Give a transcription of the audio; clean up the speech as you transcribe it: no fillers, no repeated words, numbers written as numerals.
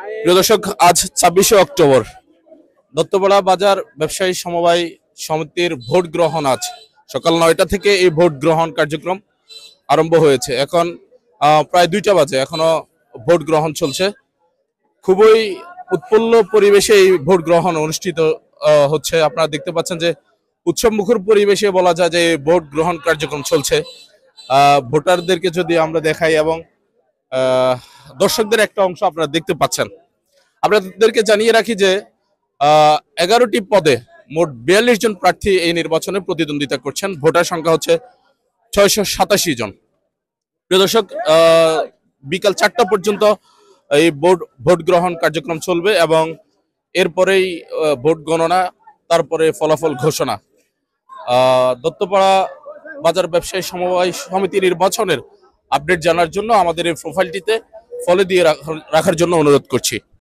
প্রিয় দর্শক, আজ ২৬শে অক্টোবর দত্তপাড়া বাজার ব্যবসায়ী সমবায় সমিতির ভোট গ্রহণ। আজ সকাল ৯টা থেকে এই ভোট গ্রহণ কার্যক্রম আরম্ভ হয়েছে। এখন প্রায় ২টা বাজে, এখনো ভোট গ্রহণ চলছে। খুবই উৎফুল্ল পরিবেশে এই ভোট গ্রহণ অনুষ্ঠিত হচ্ছে। আপনারা দেখতে পাচ্ছেন যে উৎসবমুখর পরিবেশে বলা যায় যে ভোট গ্রহণ কার্যক্রম চলছে। ভোটারদেরকে যদি আমরা দেখাই এবং দর্শকদের একটা অংশ আপনারা দেখতে পাচ্ছেন। আপনাদেরকে জানিয়ে রাখি যে 11টি পদে মোট 42 জন প্রার্থী এই নির্বাচনে প্রতিদ্বন্দ্বিতা করছেন। ভোটার সংখ্যা হচ্ছে 687 জন। প্রিয় দর্শক, বিকাল 4টা পর্যন্ত এই ভোট গ্রহণ কার্যক্রম চলবে এবং এরপরেই ভোট গণনা, তারপরে ফলাফল ঘোষণা। দত্তপাড়া বাজার ব্যবসায়ী সমবায় সমিতি নির্বাচনের আপডেট জানার জন্য আমাদের এই প্রোফাইলটিতে ফলো দিয়ে রাখার জন্য অনুরোধ করছি।